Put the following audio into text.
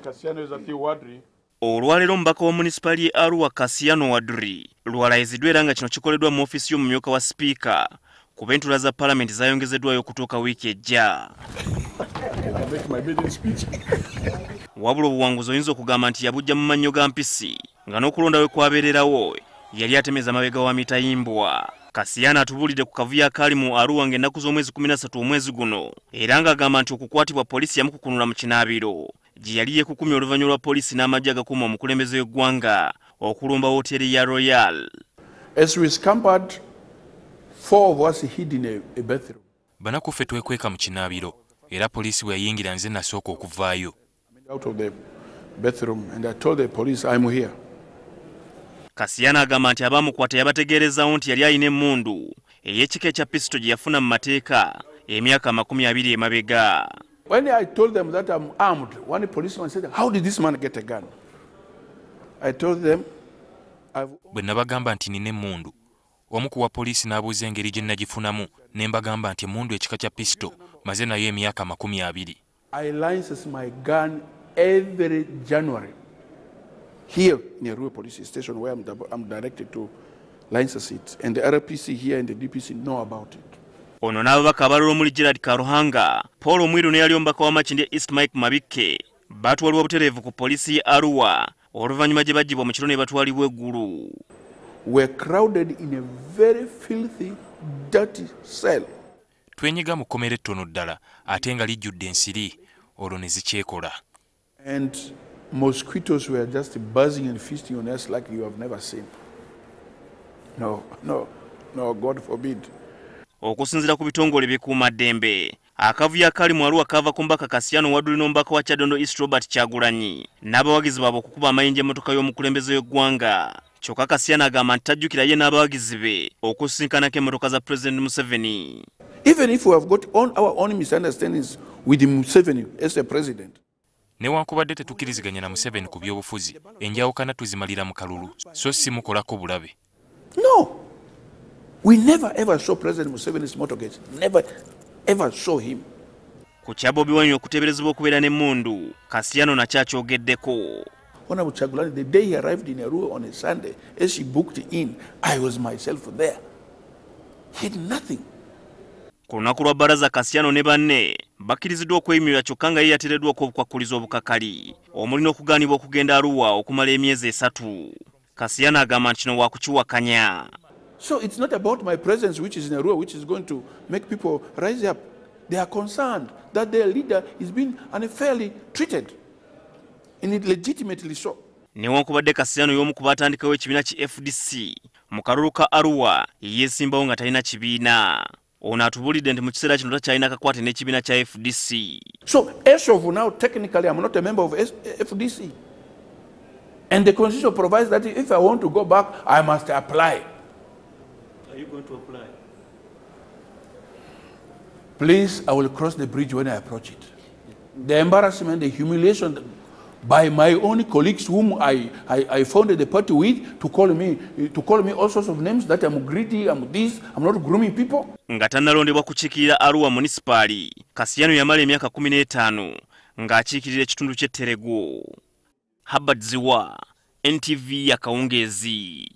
Kasiyano is Ati Wadri. Olwaleero omubaka wa municipali Arua Kasiyano Wadri lwalayiziddwa era nga kino kikoleddwa mu ofisi y'omumyuka wa sipiika ku b'entula za paalamenti zaayongezeddwayo okutuuka wiiki ejja. Wabula obuwanguzi oyinza okugamba nti yabujja mu mannyo ga mpisi nga n'okulonda we kwabeererawo yali atemeza amabega wa mitayimbwa. Kasiyano atubulidde ku kavuyo akaali mu Arua ng'ennaku z'omwezi 13 omwezi guno era ng'agamba nti okukwatibwa poliisi yamukukunula mu kinaabiro gye yali yeekukumya oluvannyuma lwa poliisi n'amagye agakuuma omukulembeze w'eggwanga okulumba woteeri ya Royal. As we scampered, 4 of us hid in a bathroom. Banaku ffe twekweka mu kinaabiro era poliisi bwe yayingira nze nasooka okuvaayo. Out of the bathroom and I told the police I'm here. Kasiyano agamba nti abaamukwata yabategeerezaawo nti yali alina emmundu ey'ekika ekya pisto gye yafuna mu mateeka emyaka 20 emabega. When I told them that I'm armed, one policeman said, "How did this man get a gun?" I told them, bwe nabagamba nti nina emmundu, omu ku wa poliisi n'abuuza engeri gye nagifunamu ne mbagamba nti emmundu ekika kya pisto maze nayo emyaka 20. I license my gun every January here in Arua police station where I'm directed to license it, and the RPC here and the DPC know about it. Ono n'ababaka abalala omuli Gerard Karuhanga, Paul Omwiru ne yali omubaka wa Makindye East Mike Mabikke batwalibwa butereevu ku poliisi ya Arua oluvannyuma gye baggyibwa mu kiro ne batwalibwa eggulu. We're crowded in a very filthy, dirty cell. Twenyiga mu kkomera ettono ddala ate nga lijjudde ensiri olwo ne zikyekola. And mosquitoes were just buzzing and feasting on us like you have never seen. No, God forbid. Okusinziira ku bitongole bikuuma ddembe, akavuyo akaali mu Arua kava ku mbaka Kasiyano Wadri n'omubaka wa Kyadondo East Robert Kyagulanyi n'abawagizi baabwe okukuba amayinja emmotoka y'omukulembeze w'eggwanga. Kyokka Kasiyano agamba nti tajjukira ye n'abawagizi be okusinkanako emmotoka za President Museveni. Even if we have got our own misunderstandings with Museveni as a president. Newankubadde tetukkiriziganya na Museveni ku by'obufuzi, enjawukana tuzimalira mu kalulu, so si mukolako bulabe. No. We never ever saw President Museveni's motorcade. Never ever saw him. Ku kya Bobi Wine okuteeberezebwa okubeera n'emmundu, Kasiyano nakyo akyogeddeko. Honorable Kyagulanyi, the day he arrived in Arua on a Sunday, as he booked in, I was myself there. He had nothing. Ku lunaku lwa bbalaza Kasiyano ne banne bakkiriziddwa okweyimirira kyokka nga ye yateereddwako obukwakkulizo obukakali omuli n'okugaanibwa okugenda Arua okumala emyezi 3. Kasiyano agamba nti kino waakukiwakanya. So it's not about my presence which is in Arua which is going to make people rise up. They are concerned that their leader is being unfairly treated. And it legitimately so. Newankubadde Kasiyano y'omu ku baatandikawo ekibiina ki FDC mu kalulu ka Arua yeesimbawo nga talina kibiina. Ono atubulidde nti mu kiseera kino takyalina kakwate n'ekibiina kya FDC. So as of now, technically, I'm not a member of FDC. And the constitution provides that if I want to go back, I must apply. Are you going to apply? Please, I will cross the bridge when I approach it. The embarrassment, the humiliation by my own colleagues whom I founded the party with to call me all sorts of names that I'm greedy, I'm this, I'm not grooming people. Nga tannalondebwa kukiikirira Arua Municipal, Kasiyano yamala emyaka 15 ng'akiikirira ekitundu ky'Etteregwo. Habad Ziwa, NTV ya Kawungeezi.